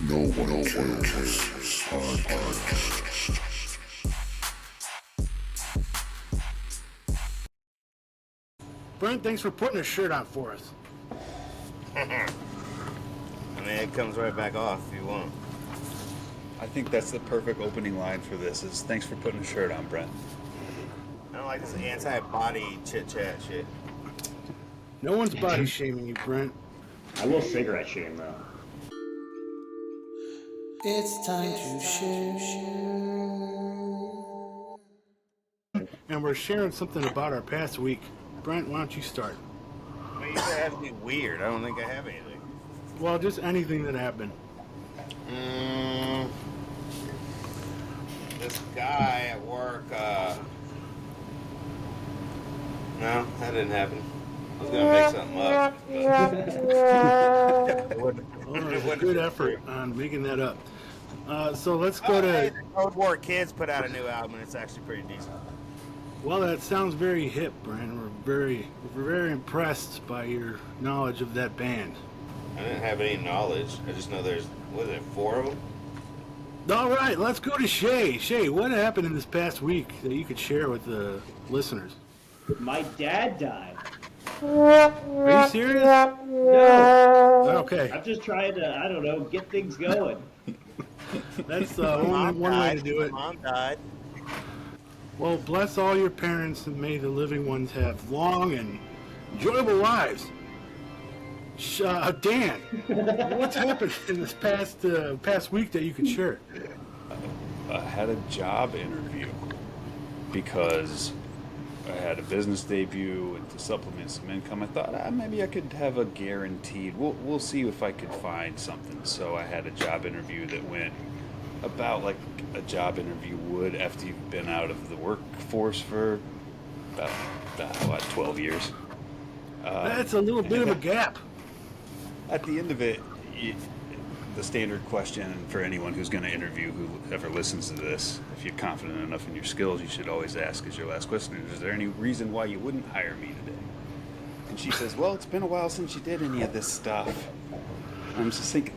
No one cares. Podcast. Brent, thanks for putting a shirt on for us. I mean, it comes right back off if you want. I think that's the perfect opening line for this is thanks for putting a shirt on, Brent. I don't like this anti-body chit-chat shit. No one's body shaming you, Brent. I will cigarette shame, though. It's time to share. And we're sharing something about our past week. Brent, why don't you start? I mean, you said it has to be weird. I don't think I have anything. Well, just anything that happened. This guy at work, no, that didn't happen. I was going to make something up. But Good effort on making that up. So let's go to... Hey, the Cold War Kids put out a new album, and it's actually pretty decent. Well, that sounds very hip, Brent. We're very impressed by your knowledge of that band. I didn't have any knowledge. I just know there's, what is it, 4 of them? All right, let's go to Shay. Shay, what happened in this past week that you could share with the listeners? My dad died. Are you serious? No. Okay, I'm just trying to, I don't know, get things going. that's only one way to do it. Mom died. Well, bless all your parents and may the living ones have long and enjoyable lives. Dan, what's happened in this past week that you could share? I had a job interview because I had a business debut and to supplement some income. I thought maybe I could have a guaranteed. We'll see if I could find something. So I had a job interview that went about like a job interview would after you've been out of the workforce for about 12 years. That's a little bit of a gap. At the end of it, the standard question for anyone who's going to interview, whoever listens to this, if you're confident enough in your skills, you should always ask as your last question, is there any reason why you wouldn't hire me today? And she says, well, it's been a while since you did any of this stuff. I'm just thinking,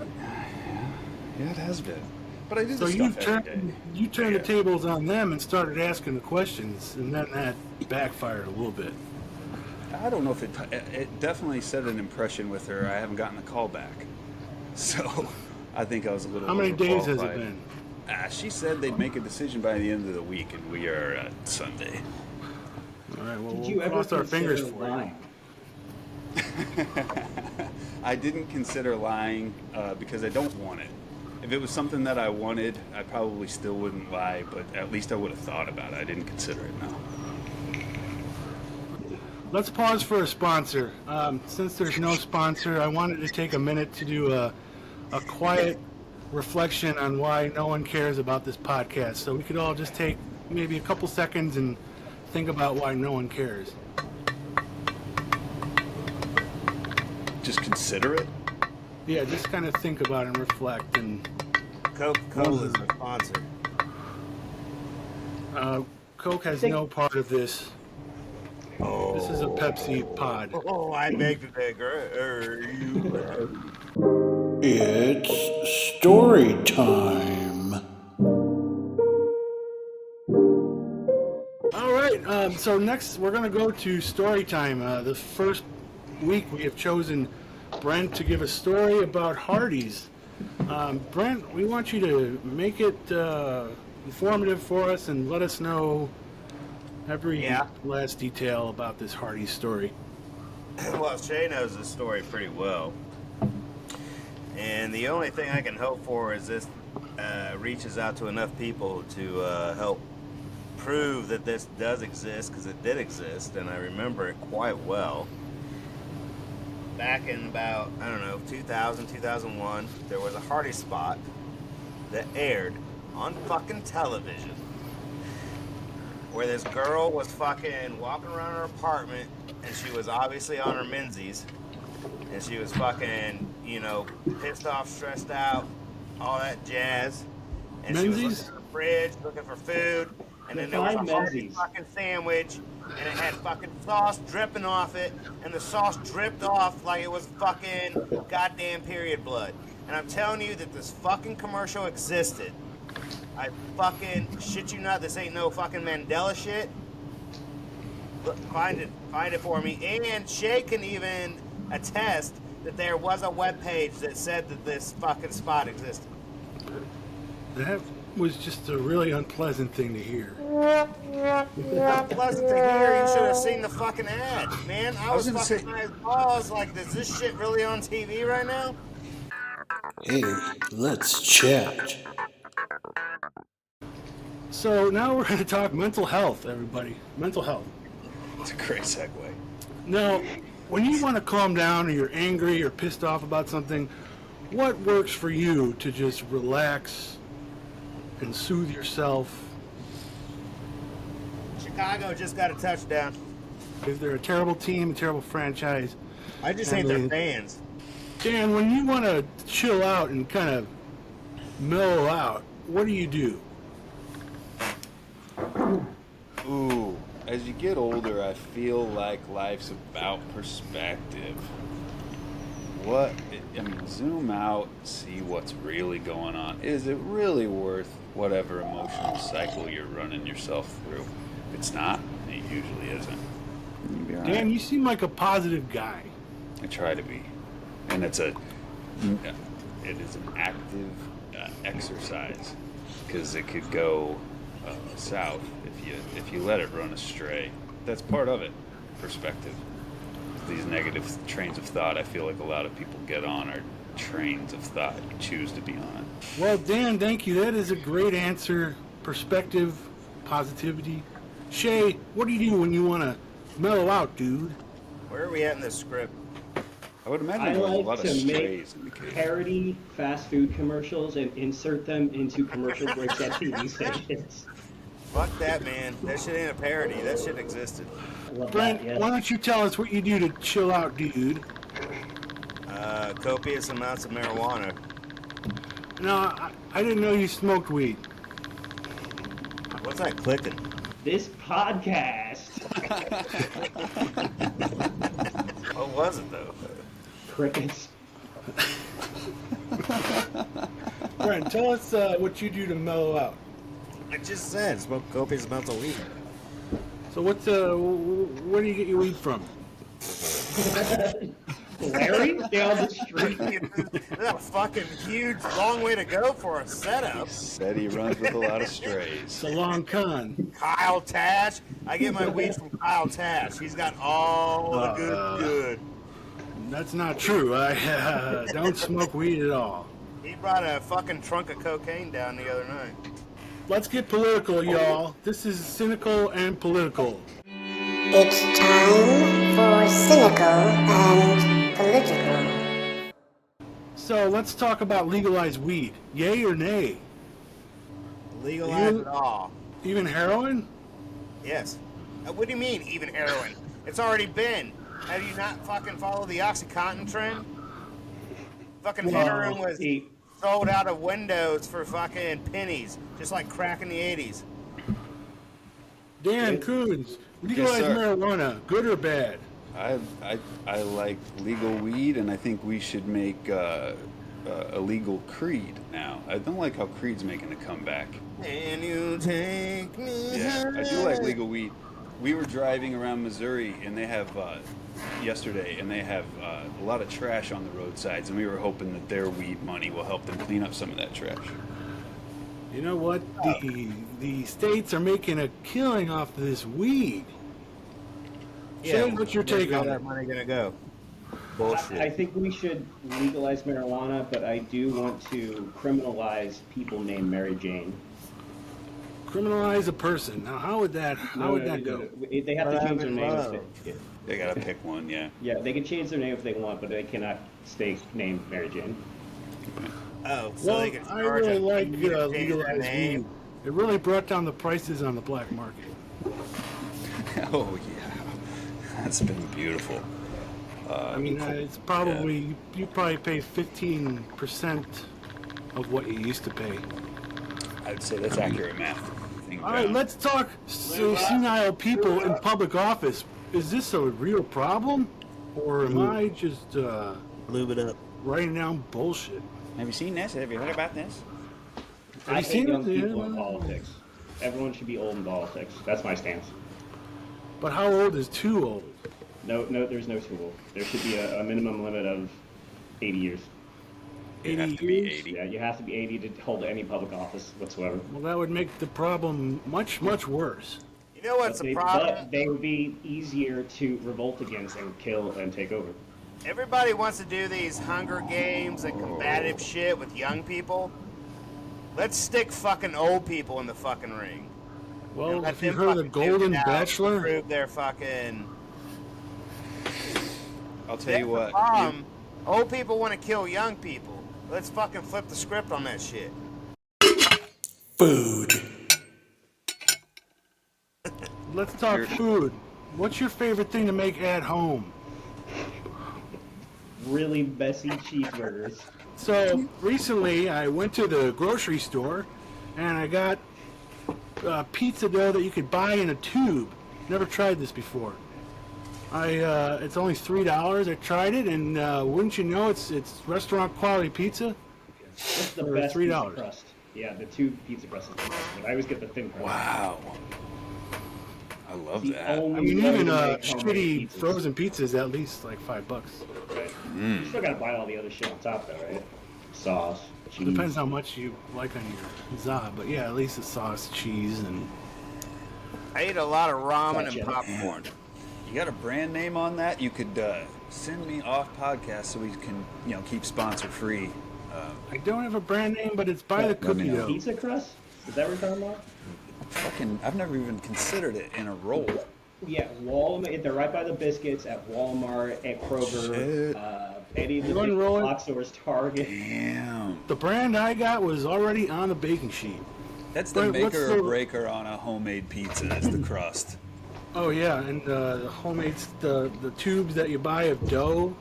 yeah, it has been. But I do this stuff every day. You turned the tables on them and started asking the questions, and then that backfired a little bit. I don't know if it definitely set an impression with her. I haven't gotten a call back. So I think I was a little How many days has it overqualified. been? She said they'd make a decision by the end of the week, and we are at Sunday. All right, well, Did we'll you ever cross our fingers consider for lying? I didn't consider lying because I don't want it. If it was something that I wanted, I probably still wouldn't lie, but at least I would have thought about it. I didn't consider it, no. Let's pause for a sponsor. Since there's no sponsor, I wanted to take a minute to do a quiet reflection on why no one cares about this podcast. So we could all just take maybe a couple seconds and think about why no one cares. Just consider it? Yeah, just kind of think about it and reflect. And Coca-Cola is a sponsor. Coke has no part of this. Oh. This is a Pepsi pod. Oh, I beg to differ. It's story time. All right, so next we're going to go to story time. The first week we have chosen Brent to give a story about Hardee's. Brent, we want you to make it informative for us and let us know every last detail about this Hardee's story. Well, Shay knows this story pretty well. And the only thing I can hope for is this reaches out to enough people to help prove that this does exist, because it did exist, and I remember it quite well. Back in about, 2000, 2001, there was a Hardee's spot that aired on fucking television where this girl was fucking walking around her apartment, and she was obviously on her Menzies, and she was fucking, pissed off, stressed out, all that jazz, and Menzies? she was looking at the fridge, looking for food, and then there was a Hardee's fucking sandwich, and it had fucking sauce dripping off it, and the sauce dripped off like it was fucking goddamn period blood. and I'm telling you that this fucking commercial existed. I fucking shit you not, this ain't no fucking Mandela shit. Look, find it for me. And Shay can even attest that there was a webpage that said that this fucking spot existed. That was just a really unpleasant thing to hear. Unpleasant to hear. You should have seen the fucking ad, man. I was gonna fucking say- high as balls. Like, is this shit really on TV right now? Hey, let's chat. So now we're going to talk mental health, everybody. Mental health. It's a great segue. Now, when you want to calm down or you're angry or pissed off about something, what works for you to just relax and soothe yourself? Chicago just got a touchdown. Is there a terrible team, a terrible franchise? I just hate their fans. Dan, when you want to chill out and kind of mellow out, what do you do? Ooh, as you get older, I feel like life's about perspective. Zoom out, see what's really going on. Is it really worth whatever emotional cycle you're running yourself through? If it's not, it usually isn't. You'll be all right. Dan, you seem like a positive guy. I try to be, and it is an active exercise because it could go south if you let it run astray. That's part of it. Perspective. These negative trains of thought, I feel like a lot of people get on, are trains of thought you choose to be on. Well, Dan, thank you. That is a great answer. Perspective, positivity. Shay, what do you do when you want to mellow out, dude? Where are we at in this script? I would imagine I there was a like lot of to make strays in the case. parody fast food commercials and insert them into commercial breaks at TV stations. Fuck that, man. That shit ain't a parody. That shit existed. I love Brent, that, yeah. why don't you tell us what you do to chill out, dude? Copious amounts of marijuana. No, I didn't know you smoked weed. What's that clicking? This podcast. What was it, though? Crickets. Brent, tell us what you do to mellow out. I just said, smoke copious amounts of weed. So where do you get your weed from? Larry down the street. That's a fucking huge, long way to go for a setup. Said he runs with a lot of strays. It's a long con. Kyle Tash. I get my weed from Kyle Tash. He's got all the good. That's not true. I don't smoke weed at all. He brought a fucking trunk of cocaine down the other night. Let's get political, y'all. This is cynical and political. It's time for cynical and political. So let's talk about legalized weed. Yay or nay? Legalize You- it all. Even heroin? Yes. What do you mean, even heroin? It's already been. Have you not fucking followed the OxyContin trend? Fucking heroin was sold out of windows for fucking pennies, just like crack in the 80s. Dan Coons, legalized sir. marijuana, good or bad? I like legal weed, and I think we should make a legal creed now. I don't like how creed's making a comeback. Can you take me? Yeah, I do like legal weed. We were driving around Missouri, and they have yesterday, and they have a lot of trash on the roadsides, and we were hoping that their weed money will help them clean up some of that trash. You know what? The states are making a killing off of this weed. Shay, what's your take where's on that it? money gonna go? Bullshit. I think we should legalize marijuana, but I do want to criminalize people named Mary Jane. Criminalize a person. Now, how would that go? They have to change their name. They gotta pick one, yeah. Yeah, they can change their name if they want, but they cannot stay named Mary Jane. Oh, so Well, they can I charge really a like fee to change their legalized name. weed. It really brought down the prices on the black market. Oh yeah, that's been beautiful. I mean, it's probably you probably pay 15% of what you used to pay. I'd say that's accurate math. All right, let's talk senile people in public office. Is this a real problem, or am I just Lube it up. writing down bullshit? Have you seen this? Have you heard about this? I you hate seen young it? people in Yeah. politics. Everyone should be old in politics. That's my stance. But how old is too old? No, there's no too old. There should be a minimum limit of 80 years. You have 80 to be years? 80. Yeah, you have to be 80 to hold any public office whatsoever. Well, that would make the problem much, much worse. You know what's the But problem? they would be easier to revolt against and kill and take over. Everybody wants to do these Hunger Games and combative shit with young people. Let's stick fucking old people in the fucking ring. Well, And let if you them heard of the fucking duke Golden it out and Bachelor, prove their fucking. I'll tell you what. Old people want to kill young people. Let's fucking flip the script on that shit. Food. let's talk food. What's your favorite thing to make at home? Really messy cheeseburgers. So recently, I went to the grocery store, and I got pizza dough that you could buy in a tube. Never tried this before. It's only $3. I tried it, and wouldn't you know, it's restaurant quality pizza. It's the For best $3. pizza crust. Yeah, the tube pizza crust is the best. But I always get the thin crust. Wow. I love The that. only I mean, way even to make homemade shitty pizzas. frozen pizza is at least like $5. Right. You still gotta buy all the other shit on top, though, right? Sauce, cheese. Depends how much you like on your za, but yeah, at least the sauce, cheese, and I eat a lot of ramen Gotcha. and popcorn. You got a brand name on that? You could send me off podcast so we can, keep sponsor free. I don't have a brand name, but it's by the Let me cookie know. dough. Pizza crust? Is that what you're talking about? I've never even considered it in a roll. Yeah, Walmart. They're right by the biscuits at Walmart, at Kroger, Shit. any of the You big unroll it? box stores, Target. Damn. The brand I got was already on the baking sheet. That's the Wait, what's maker the- or breaker on a homemade pizza. That's the crust. Oh yeah, and the homemade the tubes that you buy of dough,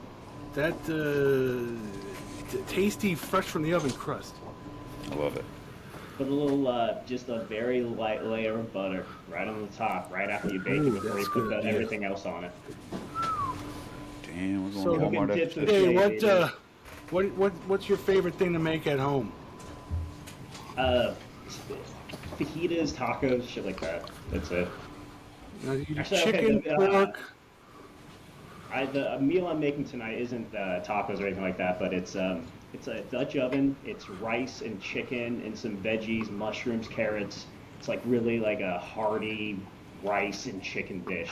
that tasty, fresh from the oven crust. I love it. Put a little, just a very light layer of butter right on the top, right after you bake Ooh, it before you that's put good, yeah. everything else on it. Damn, we're going So- to Walmart Cooking after tips this. with- Hey, what's your favorite thing to make at home? Fajitas, tacos, shit like that. That's it. You do Actually, chicken, okay, pork. The meal I'm making tonight isn't tacos or anything like that, but it's a Dutch oven. It's rice and chicken and some veggies, mushrooms, carrots. It's like really like a hearty rice and chicken dish.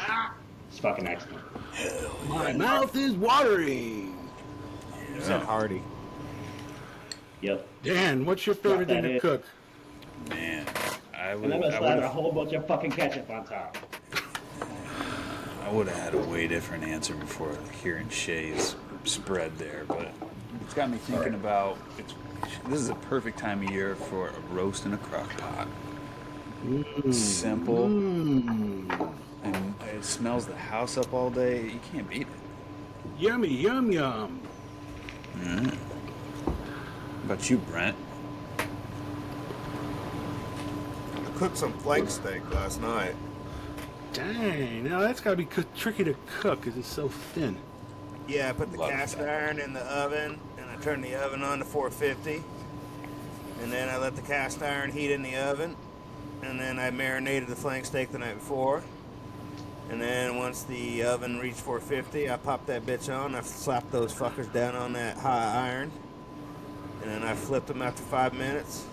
It's fucking excellent. My mouth is watering. Is that Hardy? Yep. Dan, what's your favorite Got thing that to in. cook? Man, I And would I'm gonna slather a have whole bunch of fucking ketchup on top. had a way different answer before hearing Shay's spread there, but it's got me thinking about this is a perfect time of year for a roast in a crock pot. Simple, and it smells the house up all day. You can't beat it. Yummy, yum, yum. What about you, Brent? I cooked some flank steak last night. Dang, now that's gotta be tricky to cook because it's so thin. Yeah, I put the Love cast that. iron in the oven, and I turned the oven on to 450. And then I let the cast iron heat in the oven. And then I marinated the flank steak the night before. And then once the oven reached 450, I popped that bitch on. I slapped those fuckers down on that high iron. And then I flipped them after 5 minutes.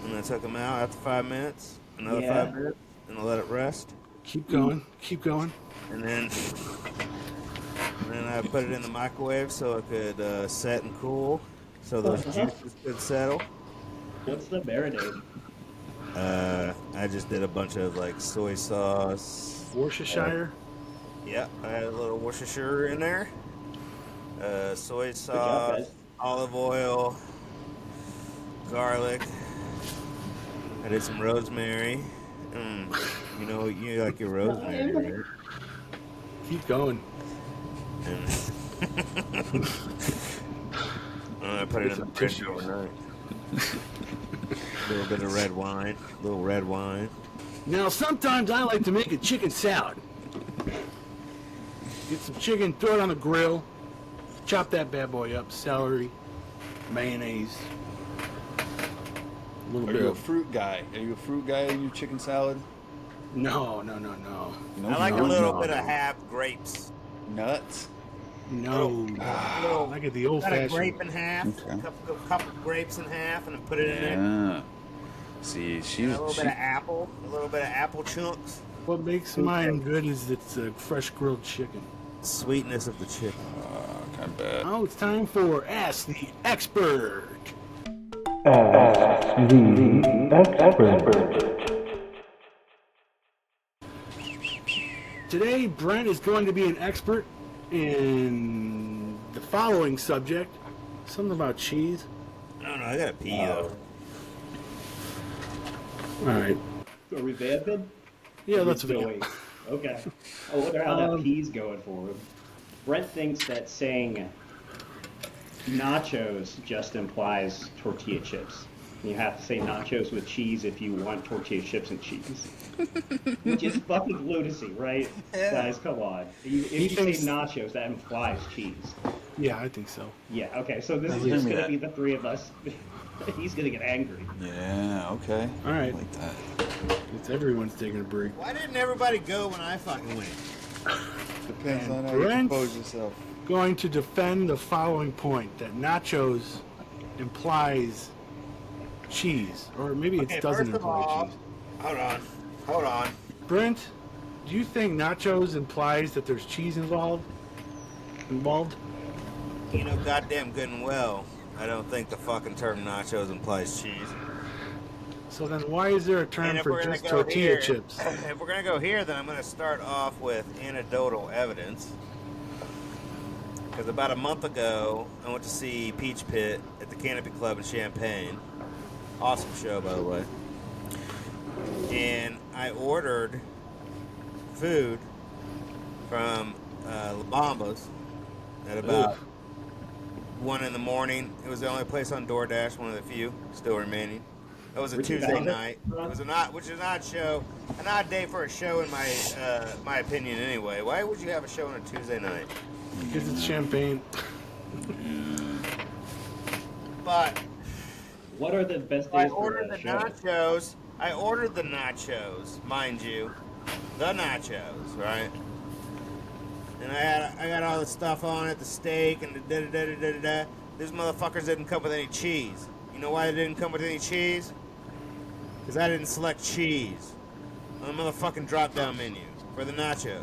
And I took them out after 5 minutes. Another Yeah. 5 minutes. And I let it rest. Keep going, keep going. And then I put it in the microwave so it could set and cool, so those juices could settle. What's the marinade? I just did a bunch of like soy sauce. Worcestershire. Yeah, I had a little Worcestershire in there. Soy job, sauce, guys. olive oil, garlic. I did some rosemary. You know, you like your rosemary, right? Keep going. And I put it in the fridge overnight. A little bit of red wine. A little red wine. Now, sometimes I like to make a chicken salad. Get some chicken, throw it on the grill, chop that bad boy up, celery, mayonnaise, a little Are bit you a of... fruit guy? Are you a fruit guy in your chicken salad? No. I like a No, little no, bit no. of half grapes. Nuts? No. Little, Like it the cut a old-fashioned... grape in half, Okay. couple grapes in half, and then put it in there. Yeah. See, And she's a little bit of apple chunks. What makes mine good is it's a fresh grilled chicken. Sweetness of the chicken. kind of bad. Now it's time for Ask the Expert. Today, Brent is going to be an expert in the following subject. Something about cheese. I don't know, I gotta pee though. All right. Are we vamping? Yeah, Are we let's still go. wait? Okay. I wonder how that pee's going for him. Brent thinks that saying nachos just implies tortilla chips. You have to say nachos with cheese if you want tortilla chips and cheese. Which is fucking lunacy, right? Guys, come on. If you say nachos, that implies cheese. Yeah, I think so. Yeah, okay, so this is hear just me going to that. be the three of us. He's going to get angry. Yeah, okay. All right. I like that. It's everyone's taking a break. Why didn't everybody go when I fucking went? Depends And on how you Brent- compose yourself. Going to defend the following point that nachos implies cheese, or maybe it Okay, doesn't first of imply all, cheese. hold on. Brent, do you think nachos implies that there's cheese involved? You know goddamn good and well, I don't think the fucking term nachos implies cheese. So then why is there a term And if for we're gonna just go tortilla here, chips? if we're gonna go here, then I'm gonna start off with anecdotal evidence. Because about a month ago, I went to see Peach Pit at the Canopy Club in Champaign. Awesome show, by the way. And I ordered food from La Bamba's at about 1 in the morning. It was the only place on DoorDash, one of the few still remaining. It was a Richard Tuesday Bamba? night. It was which is an odd show, an odd day for a show in my opinion. Anyway, why would you have a show on a Tuesday night? Because it's champagne. But What are the best I days for ordered a the show? nachos. I ordered the nachos, mind you, the nachos, right? And I got all the stuff on it, the steak and the da da da da da da. These motherfuckers didn't come with any cheese. You know why they didn't come with any cheese? Because I didn't select cheese on the motherfucking drop-down menu for the nachos.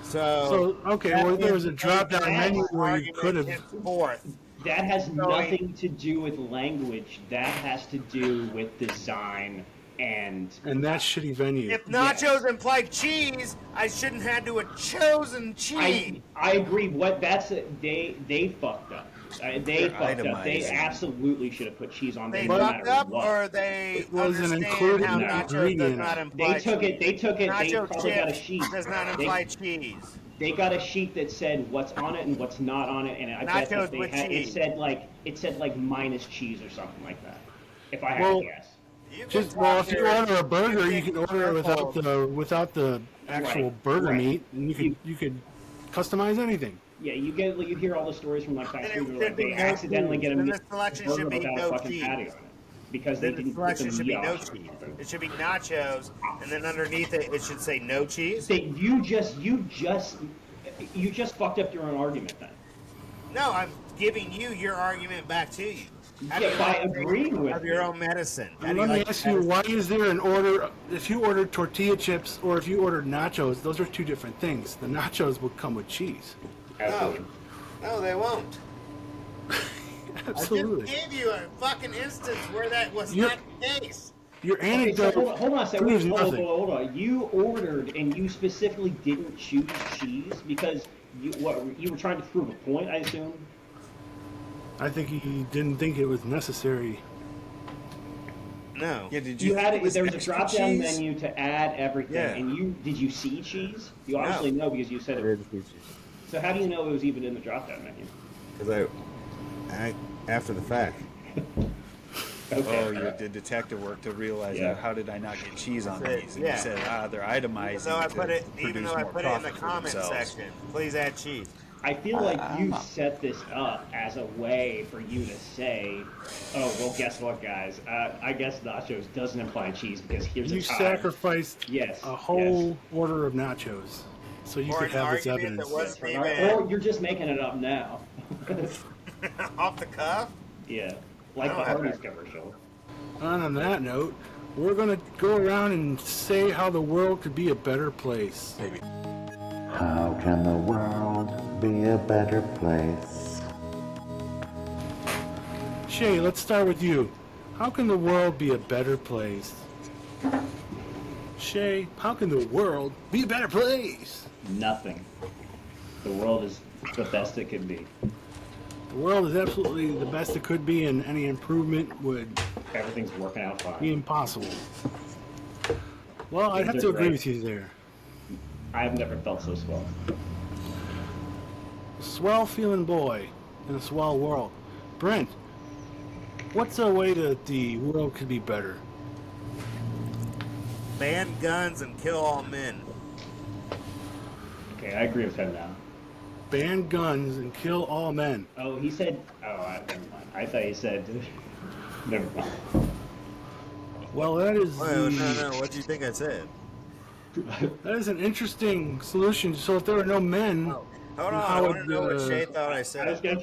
So, okay, well, there was a drop-down menu where you could have... Fourth. That has nothing to do with language. That has to do with design and that shitty venue. If nachos implied cheese, I shouldn't have to have chosen cheese. I agree. They fucked up. They fucked up. They itemizing. absolutely should have put cheese on there They no fucked matter up, what. or they It wasn't understand included how in the nachos does ingredient. not imply They took it. They Nacho probably got a chips sheet. does not imply cheese. They got a sheet that said what's on it and what's not on it, and I bet Nachos that they with had cheese. it said like minus cheese or something like that. If I had Well, to guess. You can Just well, if you talk order a burger, here. you can order it without the actual Right, burger right. meat, and you could customize anything. Yeah, you hear all the stories from like fast Then it food should where like, be they no accidentally cheese. get a Then meat the selection burger should be without no a fucking cheese. patty on it because Then they the didn't put selection the should meat be no on it or cheese. something. It should be nachos, and then underneath it, it should say no cheese. You just fucked up your own argument then. No, I'm giving you your argument back to you. How do Yeah, you by like to agreeing with of me. your own medicine? How And do let me like ask your you, medicine? why is there an order? If you ordered tortilla chips or if you ordered nachos, those are two different things. The nachos will come with cheese. Absolutely. No, they won't. Absolutely. I just gave you a fucking instance where that was You're- not the case. Your Okay, so anecdote hold on a second. proves Hold nothing. on. You ordered and you specifically didn't choose cheese because you were trying to prove a point, I assume. I think he didn't think it was necessary. No. Yeah, did You had think there was a extra drop down cheese? menu to add everything, Yeah. and did you see cheese? You obviously know because you said it. So how do you know it was even in the drop down menu? Because I after the fact. Okay. Oh, you did detective work to realize Yeah. that. How did I not get cheese on Said- these? And yeah. you said, they're itemizing So I put it, to even produce though I more put it in the profit for comment themselves. section, please add cheese. I feel like you set this up as a way for you to say, "Oh, well, guess what, guys? I guess nachos doesn't imply cheese because here's You a time." sacrificed Yes. a Yes. whole order of nachos so you Or could an have this argument that evidence. was Yes, even or you're just making it up now. off the cuff. Yeah, I like don't the have Hardee's that. commercial. And on that note, we're going to go around and say how the world could be a better place. How can the world be a better place? Shay, let's start with you. How can the world be a better place? Shay, how can the world be a better place? Nothing. The world is the best it can be. The world is absolutely the best it could be, and any improvement would Everything's working out be fine. impossible. Well, I'd have Things to are agree great. with you there. I've never felt so swell. Swell feeling boy in a swell world. Brent, what's a way that the world could be better? Ban guns and kill all men. Okay, I agree with him now. Ban guns and kill all men. Oh, he said. Never mind. I thought he said. Never mind. Well, that is Oh no! What do you think I said? that is an interesting solution. So if there are no men, Hold on, how I want would, to know what Shay thought I said. I was gonna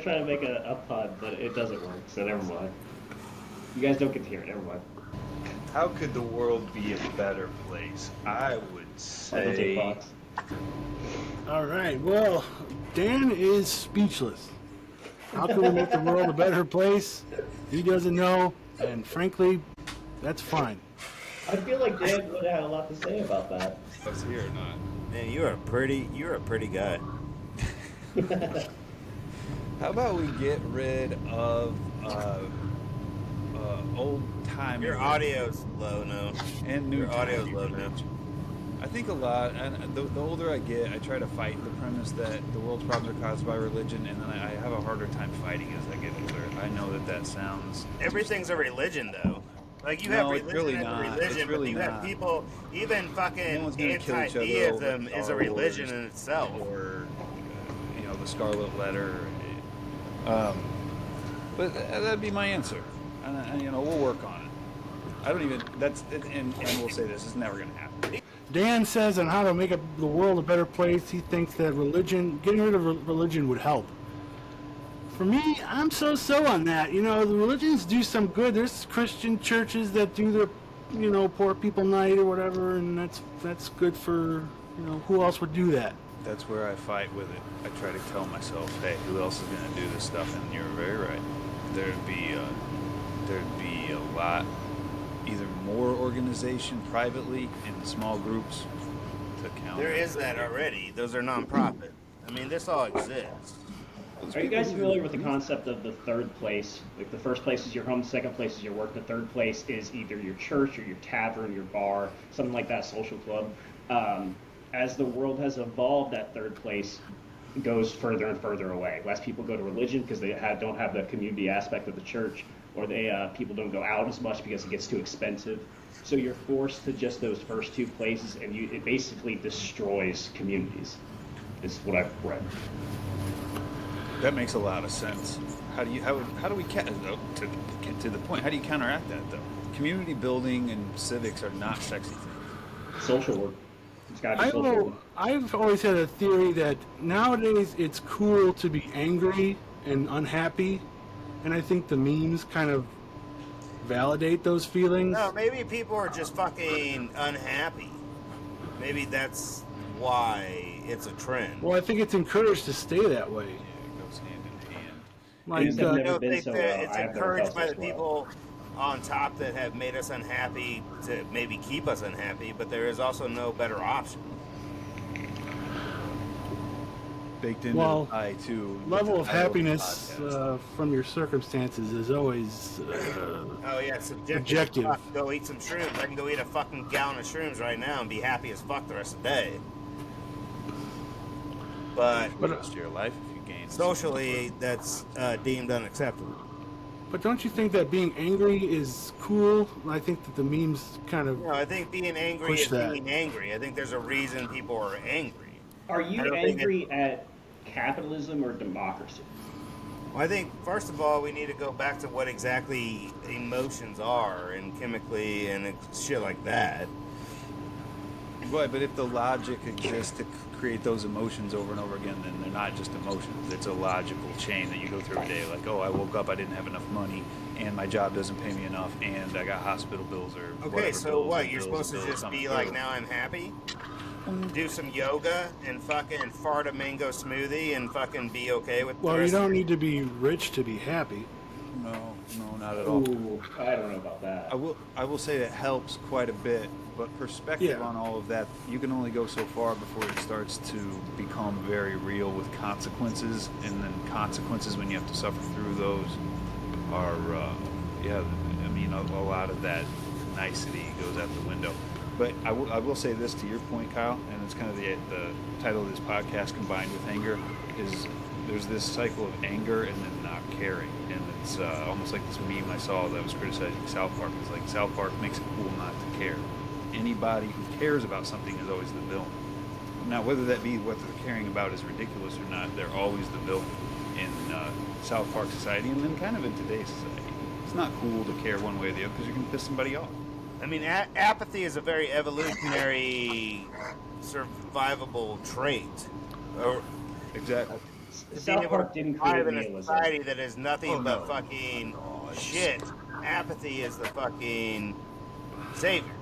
try to make a pun, but it doesn't work. So never mind. You guys don't get to hear it. Never mind. How could the world be a better place? I would Michael J. say. Fox. All right. Well, Dan is speechless. How can we make the world a better place? He doesn't know, and frankly, that's fine. I feel like Dan would have had a lot to say about that. I was here or not. Man, you're a pretty guy. How about we get rid of old time Your audio's low now. and new Your audio's time low now. religion? I think a lot, and the older I get, I try to fight the premise that the world's problems are caused by religion, and then I have a harder time fighting as I get older. I know that sounds. Everything's a religion, though. Like you No, have it's religion really as a not. religion, It's really but you have not. people. Even No fucking one's gonna kill each other anti-theism over is a Star religion Wars in itself. or the Scarlet Letter. But that'd be my answer, and we'll work on it. I don't even. And we'll say this is never going to happen. Dan says on how to make the world a better place, he thinks that getting rid of religion would help. For me, I'm so on that. The religions do some good. There's Christian churches that do their, poor people night or whatever, and that's good for, who else would do that? That's where I fight with it. I try to tell myself, hey, who else is going to do this stuff? And you're very right. There'd be a lot, either more organization privately in small groups to counter. There is that already. Those are nonprofit. I mean, this all exists. Are you guys familiar with the concept of the third place? Like the first place is your home, the second place is your work, the third place is either your church or your tavern, your bar, something like that, social club. As the world has evolved, that third place goes further and further away. Less people go to religion because they don't have the community aspect of the church, or people don't go out as much because it gets too expensive. So you're forced to just those first two places, and it basically destroys communities. Is what I've read. That makes a lot of sense. How do we to the point? How do you counteract that though? Community building and civics are not sexy things. Social work. It's got to be social work. I've always had a theory that nowadays it's cool to be angry and unhappy, and I think the memes kind of validate those feelings. No, maybe people are just fucking unhappy. Maybe that's why it's a trend. Well, I think it's encouraged to stay that way. Yeah, it goes hand in hand. Like, Things have I never don't been think so that well. it's I have never encouraged felt by this the well. people on top that have made us unhappy to maybe keep us unhappy, but there is also no better option. Baked into Well, the pie too. level of the title the happiness podcast. From your circumstances is always Oh yeah, it's subjective. Objective. Fuck, go eat some shrooms. I can go eat a fucking gallon of shrooms right now and be happy as fuck the rest of the day. But For the rest of your life if you gain socially, that's deemed unacceptable. But don't you think that being angry is cool? I think that the memes kind of No, I think being angry Push is that. being angry. I think there's a reason people are angry. Are I you don't think angry at capitalism or democracy? Well, I think first of all we need to go back to what exactly emotions are and chemically and shit like that. Right, but if the logic exists to create those emotions over and over again, then they're not just emotions. It's a logical chain that you go through a day. Like, oh, I woke up, I didn't have enough money, and my job doesn't pay me enough, and I got hospital bills or Okay, whatever so bills what? and You're bills supposed and to bills just coming be through. like, now I'm happy? Do some yoga and fucking fart a mango smoothie and fucking be okay with the Well, you rest of don't your- need to be rich to be happy. No, not at all. Ooh, I don't know about that. I will say that helps quite a bit, but perspective Yeah. on all of that, you can only go so far before it starts to become very real with consequences, and then consequences when you have to suffer through those are, I mean, a lot of that nicety goes out the window. But I will say this to your point, Kyle, and it's kind of the title of this podcast combined with anger, is there's this cycle of anger and then not caring. And it's almost like this meme I saw that was criticizing South Park. It's like South Park makes it cool not to care. Anybody who cares about something is always the villain. Now, whether that be what they're caring about is ridiculous or not, they're always the villain in South Park society and then kind of in today's society. It's not cool to care one way or the other because you're going to piss somebody off. I mean, apathy is a very evolutionary, survivable trait. Or Exactly. South Park didn't create live in a realism. society that is nothing but no. fucking shit. Apathy is the fucking savior.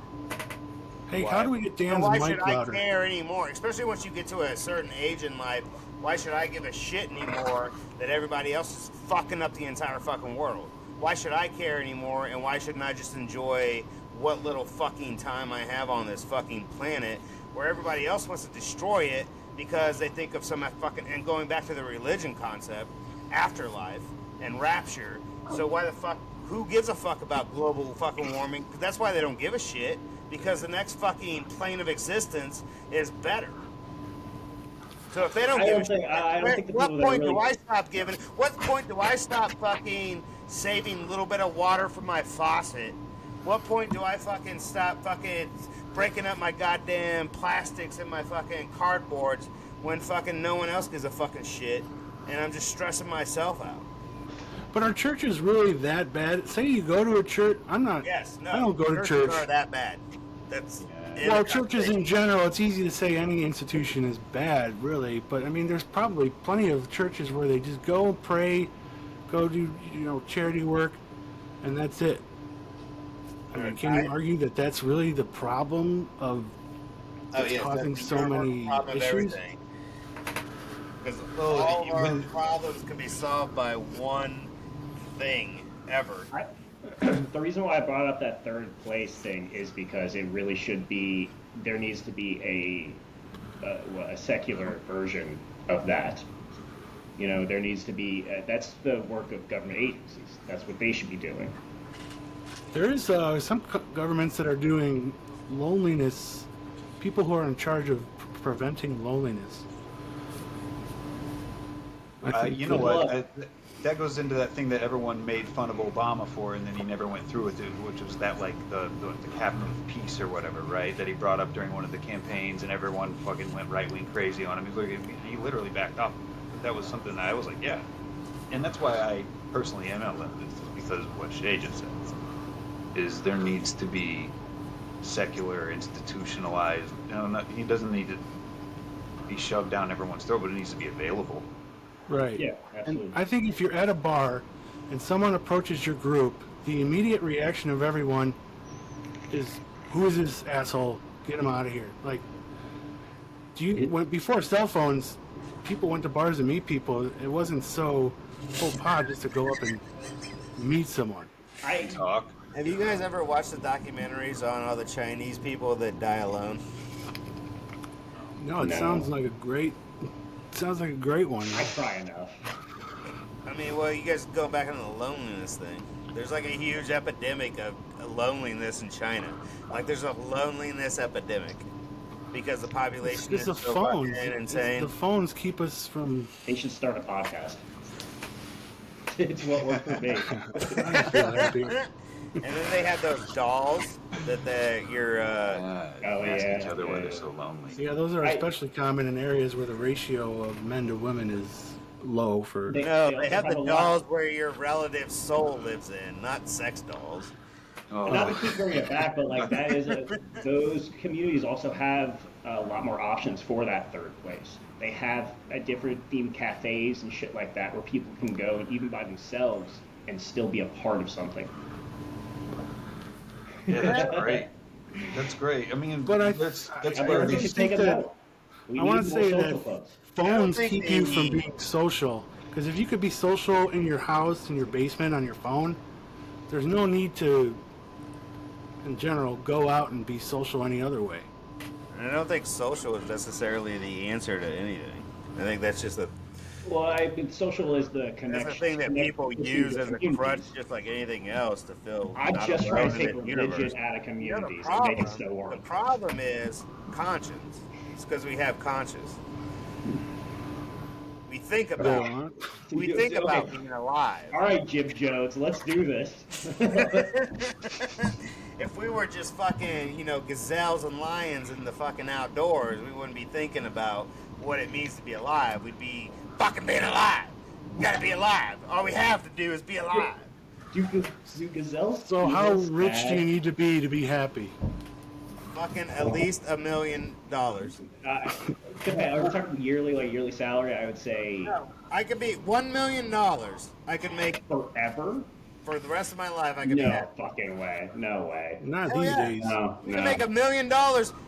Hey, how do we get So Dan's why mic should I louder? care anymore? Especially once you get to a certain age in life, why should I give a shit anymore that everybody else is fucking up the entire fucking world? Why should I care anymore, and why shouldn't I just enjoy what little fucking time I have on this fucking planet where everybody else wants to destroy it because they think of some fucking, and going back to the religion concept, afterlife and rapture. So why the fuck, who gives a fuck about global fucking warming? That's why they don't give a shit, because the next fucking plane of existence is better. So if they don't I give don't a think- shit, I don't think the what people that point do really- I stop giving? What point do I stop fucking saving a little bit of water from my faucet? What point do I fucking stop fucking breaking up my goddamn plastics and my fucking cardboards when fucking no one else gives a fucking shit and I'm just stressing myself out? But are churches really that bad? Say you go to a church. I'm not. Yes, no. I don't go to churches church. Are that bad? That's Well, churches in general, it's easy to say any institution is bad, really. But I mean, there's probably plenty of churches where they just go pray, go do charity work, and that's it. I mean, can you argue that that's really the problem of that's causing so many issues? Because all of our problems can be solved by one thing ever. The reason why I brought up that third place thing is because it really should be, there needs to be a secular version of that. You know, there needs to be, that's the work of government agencies. That's what they should be doing. There is some governments that are doing loneliness, people who are in charge of preventing loneliness. I think You know Good what? luck. That goes into that thing that everyone made fun of Obama for, and then he never went through with it, which was that like the captain of peace or whatever, right? That he brought up during one of the campaigns, and everyone fucking went right wing crazy on him. He literally backed off. But that was something that I was like, yeah, and that's why I personally am outlandish, because of what Shay just said. Is there needs to be secular, institutionalized. He doesn't need to be shoved down everyone's throat, but it needs to be available. Right. Yeah, absolutely. And I think if you're at a bar and someone approaches your group, the immediate reaction of everyone is, "Who is this asshole? Get him out of here!" Like, before cell phones, people went to bars to meet people. It wasn't so full pod just to go up and meet someone. Talk. Have you guys ever watched the documentaries on all the Chinese people that die alone? No, it No. sounds like a great one. I try enough. I mean, well, you guys go back into the loneliness thing. There's like a huge epidemic of loneliness in China. Like, there's a loneliness epidemic because the population It's is the so phones. fucking It's insane. the phones keep us from. They should start a podcast. It's what worked for me. I feel happier. And then they have those dolls that Ask each other why yeah. they're so lonely. So yeah, those are especially common in areas where the ratio of men to women is low for. no, they also have the a lot- dolls where your relative's soul lives in, not sex dolls. And not to Oh, keep bringing it back, but like that is those communities also have a lot more options for that third place. They have a different themed cafes and shit like that where people can go even by themselves and still be a part of something. yeah, that's great. That's great. I mean, But I- that's I- where America just should think take a that- note. We I need want more to say social that clubs. phones think keep they you from need- being social. Because if you could be social in your house, in your basement, on your phone, there's no need to, in general, go out and be social any other way. And I don't think social is necessarily the answer to anything. I think that's just Well, social is the connection. that's the thing that people between use the as a communities. crutch, just like anything else, to feel I'm not just alone trying to in take this religion universe. out of You know, communities and make it still work. the problem is conscience. It's because we have conscience. We think Go about on. we think Okay. about being alive. All right, Jim Jones, let's do this. If we were just fucking, gazelles and lions in the fucking outdoors, we wouldn't be thinking about what it means to be alive. We'd be fucking being alive. We gotta be alive. All we have to do is be alive. do gazelles? So feel how sad? rich do you need to be happy? Fucking at least $1 million. Okay, are we talking yearly salary? I would say I could be $1 million. I could make forever. for the rest of my life. I could be No happy. fucking way. No way. Not Hell these yeah. days. No, You no. can make $1 million.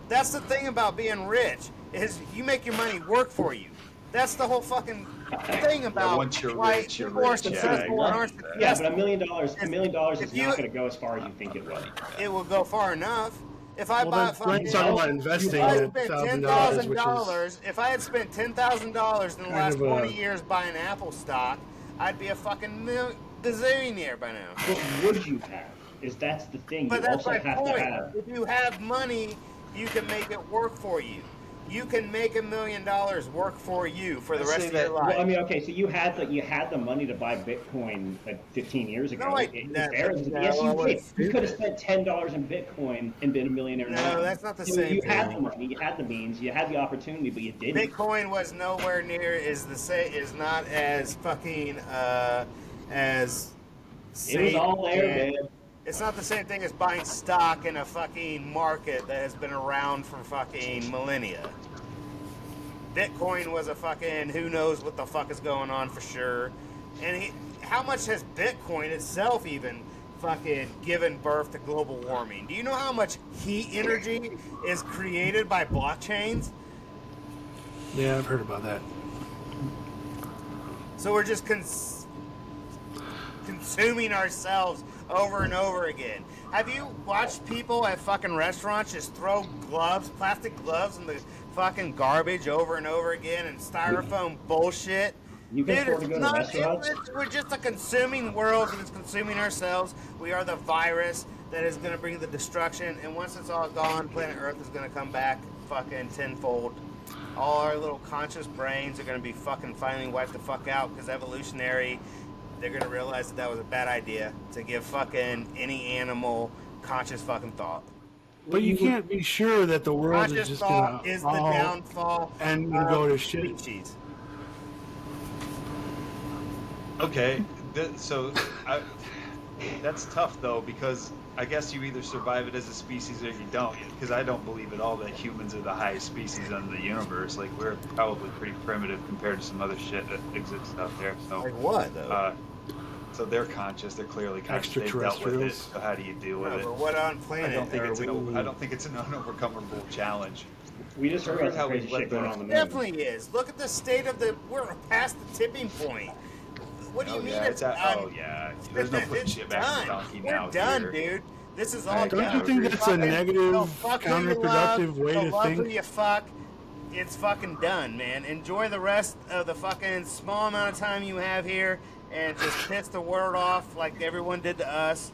That's the thing about being rich is you make your money work for you. That's the whole fucking thing about once you're why rich, you're people are rich. Yeah, successful and aren't Yeah, successful. but $1 million If is you- not going to go as far as you think it will. It will go far enough. If I Well, buy then fucking, Brent's talking about investing if I at spent $1,000, which is if I had spent $10,000 in the Kind last of a- 20 years buying Apple stock, I'd be a fucking gazillionaire by now. What would you have? That's the thing. But You that's also my have point. to have. If you have money, you can make it work for you. You can make $1 million work for you for the Let's rest say of your that- life. Well, I mean, okay, so you had the money to buy Bitcoin like 15 years ago. No, Yes, you did. You could have spent $10 in Bitcoin and been a millionaire. No, now. that's not the So same You had thing. the money, you had the means, you had the opportunity, but you didn't. Bitcoin was nowhere near is not as fucking as It was all there, and- man. It's not the same thing as buying stock in a fucking market that has been around for fucking millennia. Bitcoin was a fucking who knows what the fuck is going on for sure. And how much has Bitcoin itself even fucking given birth to global warming? Do you know how much heat energy is created by blockchains? Yeah, I've heard about that. So we're just consuming ourselves over and over again. Have you watched people at fucking restaurants just throw plastic gloves in the fucking garbage over and over again and styrofoam bullshit? You can Dude, afford to go to restaurants? we're just a consuming world that is consuming ourselves. We are the virus that is going to bring the destruction, and once it's all gone, planet Earth is going to come back fucking tenfold. All our little conscious brains are going to be fucking finally wiped the fuck out because evolutionary, they're going to realize that was a bad idea to give fucking any animal conscious fucking thought. But you can't be sure that the world is Conscious just thought gonna is the all downfall and of go to shit. species. Okay, that's tough though, because I guess you either survive it as a species or you don't. Because I don't believe at all that humans are the highest species on the universe. Like, we're probably pretty primitive compared to some other shit that exists out there. So, Like what though? so they're conscious. They're clearly conscious. They've dealt with it. Extraterrestrials. So how do you deal with No, it? but what on I planet don't think are it's we? I don't think it's an unovercomable challenge. We just heard about How some we crazy let shit going the- on the moon. Definitely is. Look at the state of we're past the tipping point. What do you Oh mean yeah, it's done? oh yeah. There's no putting It's shit back in the done. donkey We're now. done, here. dude. This is all Don't done. you think that's a negative, Go fuck who you love, counterproductive way go to love think? who you fuck. It's fucking done, man. Enjoy the rest of the fucking small amount of time you have here and just piss the world off like everyone did to us.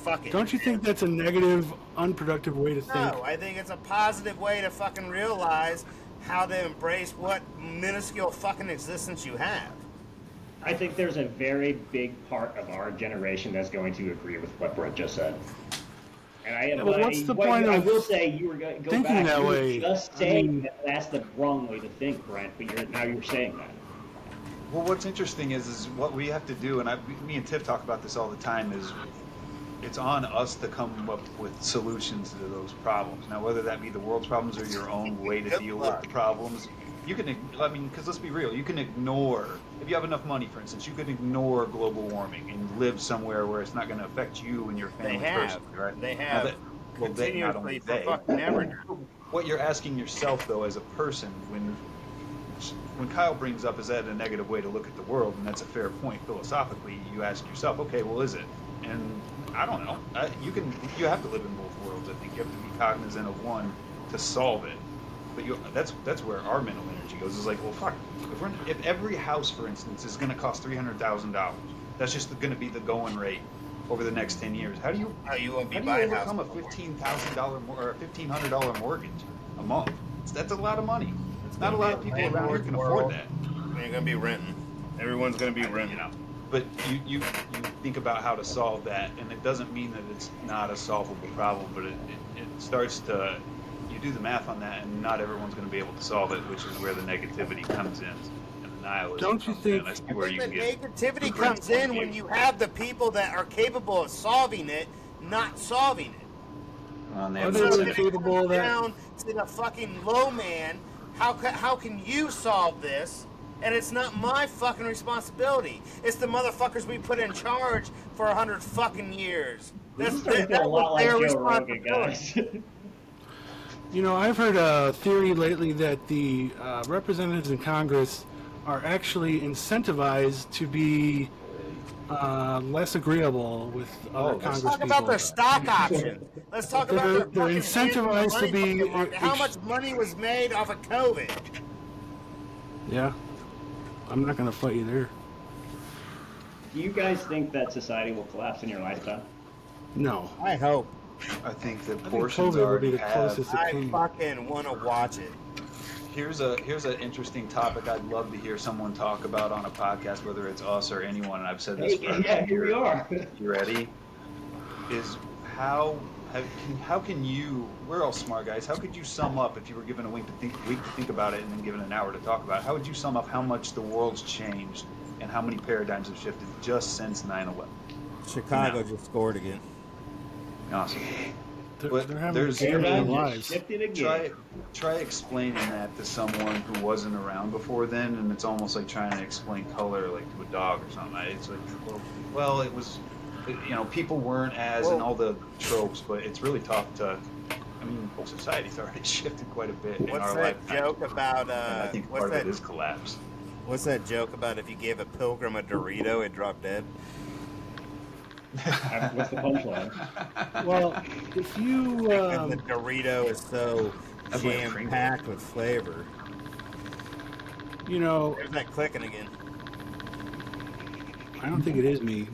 Fuck it. Don't you think that's a negative, unproductive way to think? No, I think it's a positive way to fucking realize how to embrace what minuscule fucking existence you have. I think there's a very big part of our generation that's going to agree with what Brett just said. And what's the point I of will say you were going to go thinking back. that You were way? just I saying mean- that's the wrong way to think, Brent. But now you're saying that. Well, what's interesting is what we have to do, and me and Tiff talk about this all the time, is it's on us to come up with solutions to those problems. Now, whether that be the world's problems or your own way to deal with the problems, you can, I mean, because let's be real, you can ignore, if you have enough money, for instance, you can ignore global warming and live somewhere where it's not going to affect you and your family personally, right? They Now have. well, not only Continuously for they. fucking ever. What you're asking yourself, though, as a person, when Kyle brings up, is that a negative way to look at the world? And that's a fair point philosophically. You ask yourself, okay, well, is it? And I don't know. You have to live in both worlds. I think you have to be cognizant of one to solve it. But that's where our mental energy goes. Is like, well, fuck. If every house, for instance, is going to cost $300,000, that's just going to be the going rate over the next 10 years. How do you overcome a $15,000 or a $1,500 mortgage a month? That's a lot of money. Not a lot of people around here can afford that. You're gonna be renting. Everyone's gonna be renting. You know, but you think about how to solve that, and it doesn't mean that it's not a solvable problem, but it starts to, you do the math on that, and not everyone's going to be able to solve it, which is where the negativity comes in, and the nihilism. Don't you think? I think the negativity comes in when you have the people that are capable of solving it not solving it. Are they really capable of that? Down to the fucking low man. How can you solve this? And it's not my fucking responsibility. It's the motherfuckers we put in charge for 100 fucking years. That's a lot like Joe Rogan, guys. You know, I've heard a theory lately that the representatives in Congress are actually incentivized to be less agreeable with other Congress people. Let's talk about their stock options. Let's talk about they're incentivized to be. How much money was made off of COVID? Yeah, I'm not going to fight you there. Do you guys think that society will collapse in your lifetime? No. I hope. I think that I think portions COVID would be already the closest it I came. fucking want to watch it. Here's an interesting topic I'd love to hear someone talk about on a podcast, whether it's us or anyone. And I've said this. Yeah, here we are. You ready? Is how can you? We're all smart guys. How could you sum up, if you were given a week to think about it, and then given an hour to talk about it? How would you sum up how much the world's changed and how many paradigms have shifted just since 9/11? Chicago just scored again. Awesome. They're having a game of their lives. Try explaining that to someone who wasn't around before then, and it's almost like trying to explain color like to a dog or something. It's like, well, it was, you know, people weren't as and all the tropes, but it's really tough to. I mean, whole society's already shifted quite a bit in our lifetime. What's that joke about? And I think part of it is collapse. What's that joke about? If you gave a pilgrim a Dorito, it'd drop dead. What's the punchline? Well, if you And the Dorito is so jam-packed with flavor. you know, There's that clicking again. I don't think it is me.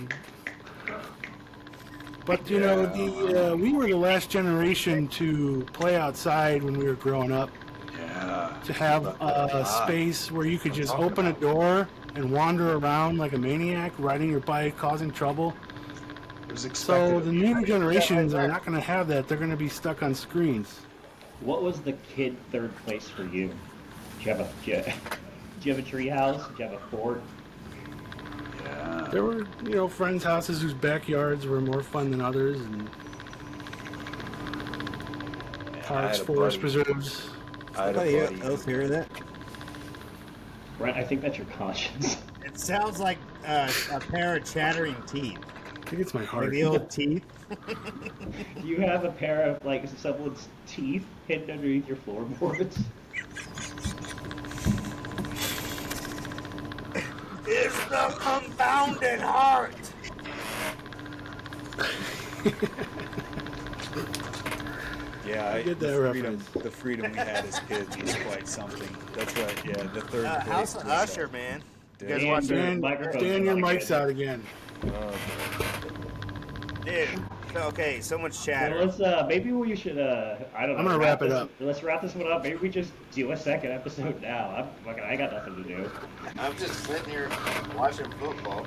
But you know, we were the last generation to play outside when we were growing up. Yeah. To have a space where you could just open a door and wander around like a maniac, riding your bike, causing trouble. So the new generations are not going to have that. They're going to be stuck on screens. What was the kid third place for you? Did you have a tree house? Did you have a fort? Yeah. There were, you know, friends' houses whose backyards were more fun than others, and parks, forest preserves. Somebody else hear that? Brent, I think that's your conscience. It sounds like a pair of chattering teeth. I think it's my heart. Like the old teeth. Do you have a pair of, like, someone's teeth hidden underneath your floorboards? It's the confounded heart. Yeah, I get that reference. The freedom we had as kids was quite something. That's right. Yeah, the third place. House of Usher, man. You guys watch Dan, your mic's out again. Dude, Okay, so much Well, chatter. let's maybe we should I don't know. I'm gonna wrap it this, up. Let's wrap this one up. Maybe we just do a second episode now. I got nothing to do. I'm just sitting here watching football,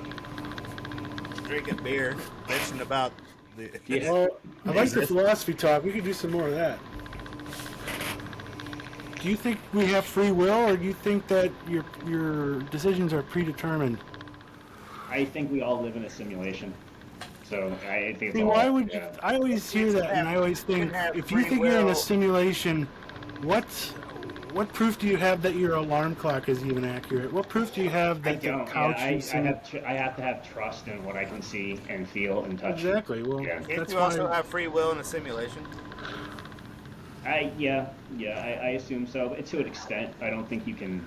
drinking beer, bitching about the. Yeah. Well, I like the philosophy talk. We could do some more of that. Do you think we have free will, or do you think that your decisions are predetermined? I think we all live in a simulation. So I think it's See, all, why would you? yeah. I always hear that, and I always think, if you think you're in a simulation, what proof do you have that your alarm clock is even accurate? What proof do you have I that the don't. couch Yeah, is? I have to have trust in what I can see and feel and touch. Exactly. Well, Yeah. Can't that's you also why. have free will in a simulation? I assume so, but to an extent. I don't think you can.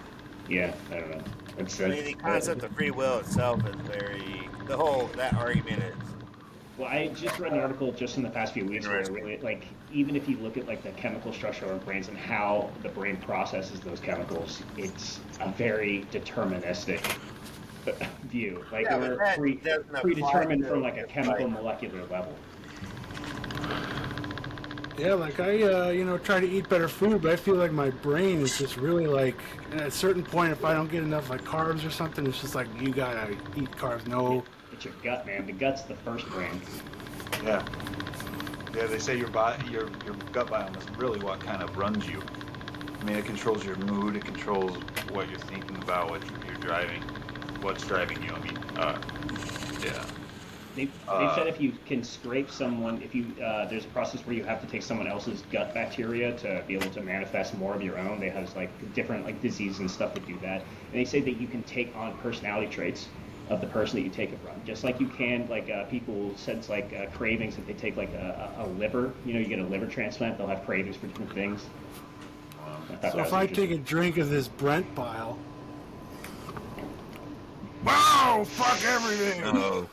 Yeah, I don't know. It's I mean, the concept of free will itself is very. That argument is. Well, I just read an article just in the past few weeks where Interesting. really, like, even if you look at like the chemical structure of our brains and how the brain processes those chemicals, it's a very deterministic view. Like Yeah, but we're that doesn't apply predetermined to, from like a chemical like- molecular level. Yeah, like I try to eat better food, but I feel like my brain is just really like, at a certain point, if I don't get enough like carbs or something, it's just like, you gotta eat carbs. No. It's your gut, man. The gut's the first brain. Yeah. Yeah, they say your gut biome is really what kind of runs you. I mean, it controls your mood, it controls what you're thinking about, what you're driving, what's driving you. I mean, yeah. They've said if you can scrape someone, if you there's a process where you have to take someone else's gut bacteria to be able to manifest more of your own. They have like different like diseases and stuff that do that. And they say that you can take on personality traits of the person that you take it from, just like you can like people sense like cravings if they take like a liver. You know, you get a liver transplant, they'll have cravings for different things. So if I take a drink of this Brent bile, wow, fuck everything. Oh,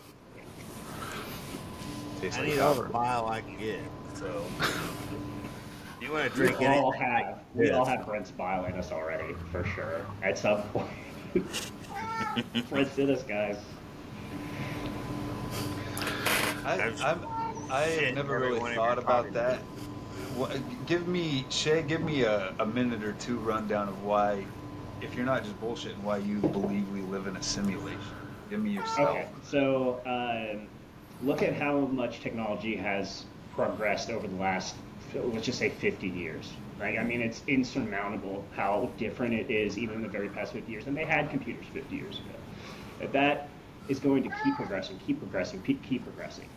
Tastes I like need all the copper. bile I can get. So, you want to We drink all anything? have we all have Brent's bile in us already, for sure. At some point, Brent's in us, guys. I never really thought about that. Give me a minute or two rundown of why, if you're not just bullshitting, why you believe we live in a simulation. Give me yourself. Okay, so look at how much technology has progressed over the last, let's just say 50 years, right? I mean, it's insurmountable how different it is even in the very past 50 years. And they had computers 50 years ago. That is going to keep progressing,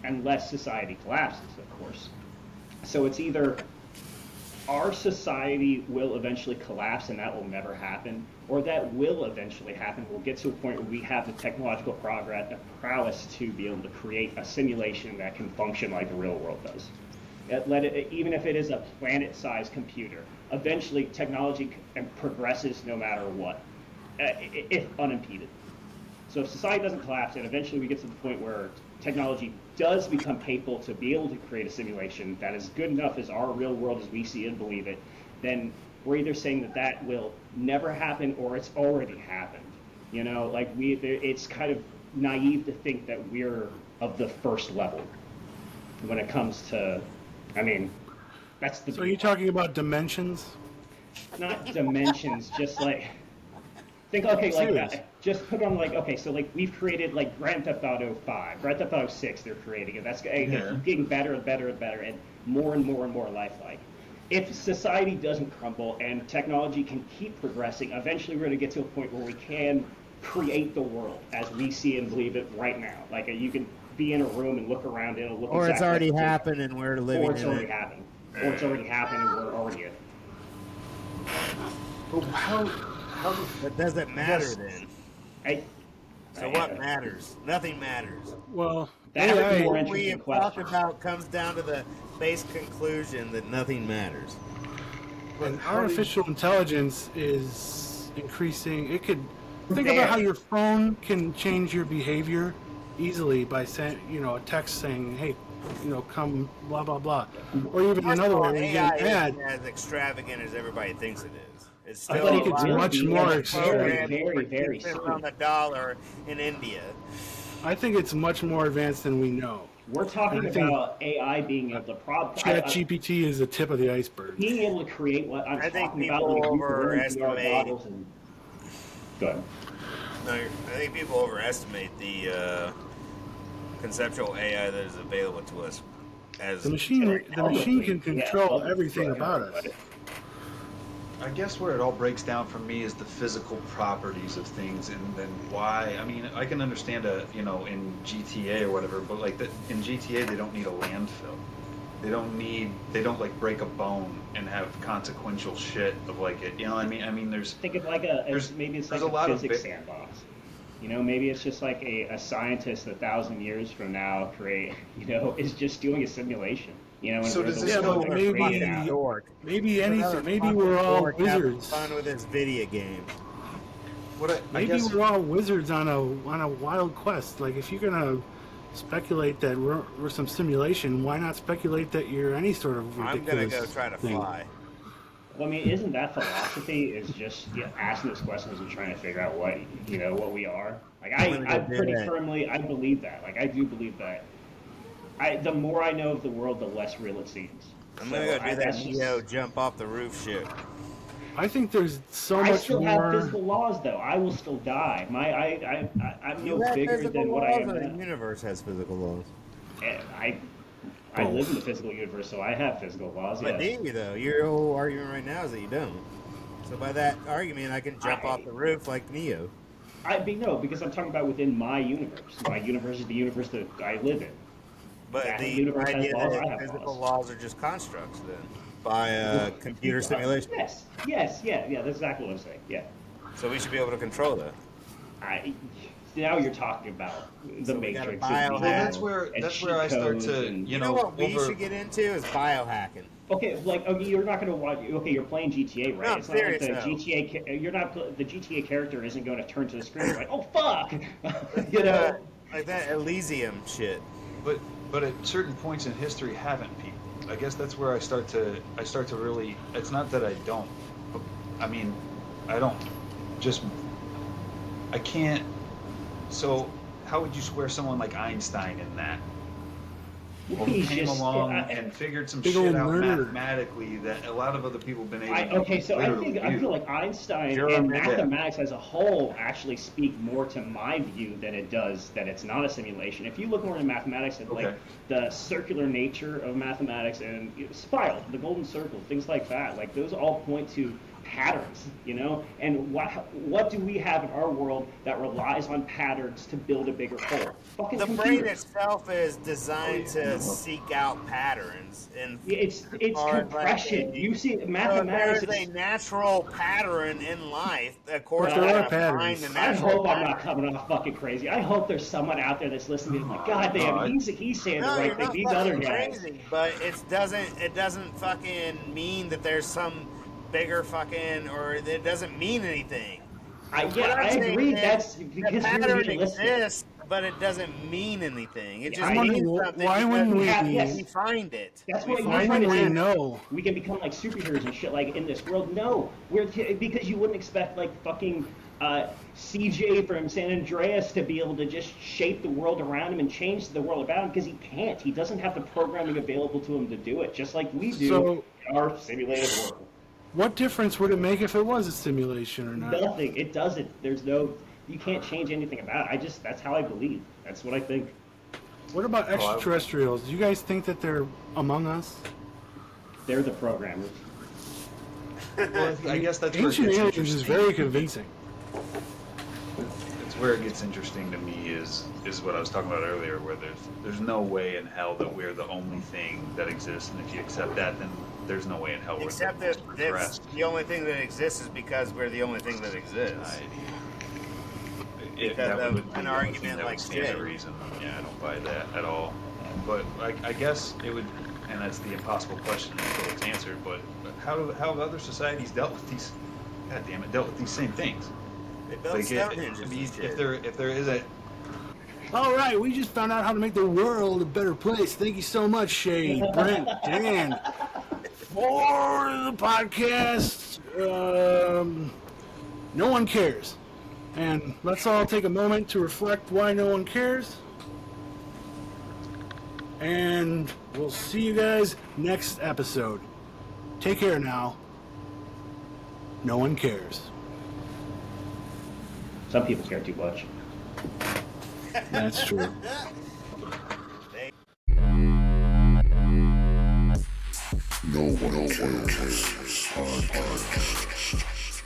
unless society collapses, of course. So it's either our society will eventually collapse and that will never happen, or that will eventually happen. We'll get to a point where we have the technological prowess to be able to create a simulation that can function like the real world does. Even if it is a planet-sized computer, eventually technology progresses no matter what, if unimpeded. So if society doesn't collapse, and eventually we get to the point where technology does become capable to be able to create a simulation that is good enough as our real world as we see and believe it, then we're either saying that that will never happen or it's already happened. You know, like it's kind of naive to think that we're of the first level when it comes to, I mean, that's the. So are you talking about dimensions? Not dimensions, just like. Think, okay, like that. Just put on like, okay, so like we've created like Grand Theft Auto 5, Grand Theft Auto 6 they're creating, and that's getting better and better and better and more lifelike. If society doesn't crumble and technology can keep progressing, eventually we're going to get to a point where we can create the world as we see and believe it right now. Like you can be in a room and look around and it'll look Or it's exactly already like happened and we're living or it's in already it. happened. Or it's already happened and we're already in it. But how That doesn't matter then. So I- what matters? Nothing matters. well, That would be more What we interesting have talked question. about comes down to the base conclusion that nothing matters. and artificial intelligence is increasing. It could think about how your phone can change your behavior easily by saying, a text saying, "Hey, come blah blah blah," or even another way, where you AI get an ad. isn't as extravagant as everybody thinks it is. It's I still think it's much more extreme. very, very, very on the dollar in India. I think it's much more advanced than we know. We're talking And I think about AI being able to Chat GPT is the tip of the iceberg. being able to create what I'm I think talking about, people like use their own VR overestimate. goggles and. Go ahead. No, I think people overestimate the conceptual AI that is available to us. As The machine can control everything about us. I guess where it all breaks down for me is the physical properties of things, and then why. I mean, I can understand in GTA or whatever, but like in GTA they don't need a landfill. They don't like break a bone and have consequential shit of like it. You know what I mean? I mean, Think of like maybe it's like a physics sandbox. Maybe it's just like a scientist 1,000 years from now is just doing a simulation. So does this but maybe anything. Maybe we're all wizards. Fun with this video game. Maybe we're all wizards on a wild quest. Like if you're gonna speculate that we're some simulation, why not speculate that you're any sort of ridiculous I'm gonna go try to fly. Well, I mean, isn't that philosophy? Is just asking those questions and trying to figure out what we are. Like I pretty firmly believe that. Like I do believe that. The more I know of the world, the less real it seems. I'm gonna go do that Neo jump off the roof shit. I think there's so much more. I still have physical laws, though. I will still die. I'm no bigger than what I am now. The universe has physical laws. I live in the physical universe, so I have physical laws. But do you, though? Your whole argument right now is that you don't. So by that argument, I can jump off the roof like Neo. Because I'm talking about within my universe. My universe is the universe that I live in. But the idea that physical laws are just constructs, then, by computer simulation. Yes, that's exactly what I'm saying. Yeah. So we should be able to control that. Now you're talking about the Matrix. That's where I start to, you know what we should get into is biohacking. Okay, you're not going to watch. Okay, you're playing GTA, right? No, it's not like the GTA. You're not. The GTA character isn't going to turn to the screen like, oh fuck, like that Elysium shit. But at certain points in history, haven't people? I guess that's where I start to really. It's not that I don't. I mean, I don't. I can't. So, how would you square someone like Einstein in that? Well, he came along and figured some shit out mathematically that a lot of other people have been able to so I feel like Einstein and mathematics as a whole actually speak more to my view than it does that it's not a simulation. If you look more into mathematics and like the circular nature of mathematics and spiral, the golden circle, things like that, like those all point to patterns, and what do we have in our world that relies on patterns to build a bigger whole? Fucking computers. Brain itself is designed to seek out patterns, and it's compression. You see, mathematics. There's a natural pattern in life. Of course, there are patterns. I hope I'm not coming off fucking crazy. I hope there's someone out there that's listening to me. Like, God damn, he's saying the right thing. These other guys. Crazy, but it doesn't fucking mean that there's some bigger fucking, or it doesn't mean anything. I agree. That's because the pattern exists, but it doesn't mean anything. It just means something. Why wouldn't we find it? That's what why wouldn't we know? We can become like superheroes and shit like in this world. No, because you wouldn't expect like fucking CJ from San Andreas to be able to just shape the world around him and change the world about him, because he can't. He doesn't have the programming available to him to do it, just like we do in our simulated world. What difference would it make if it was a simulation or not? Nothing. It doesn't. You can't change anything about it. That's how I believe. That's what I think. What about extraterrestrials? Do you guys think that they're among us? They're the programmers. Well, I guess that's Ancient Aliens is very convincing. It's where it gets interesting to me is what I was talking about earlier, where there's no way in hell that we're the only thing that exists, and if you accept that, then there's no way in hell we're except that the only thing that exists is because we're the only thing that exists. Because of an argument like that. Reason. Yeah, I don't buy that at all. But I guess it would, and that's the impossible question until it's answered. But how have other societies dealt with these? God damn it, dealt with these same things. They built Stonehenge. If there is a. All right, we just found out how to make the world a better place. Thank you so much, Shay, Brent, Dan, for the podcast. No one cares. And let's all take a moment to reflect why no one cares. And we'll see you guys next episode. Take care now. No one cares. Some people care too much. That's true. No one cares. Podcast.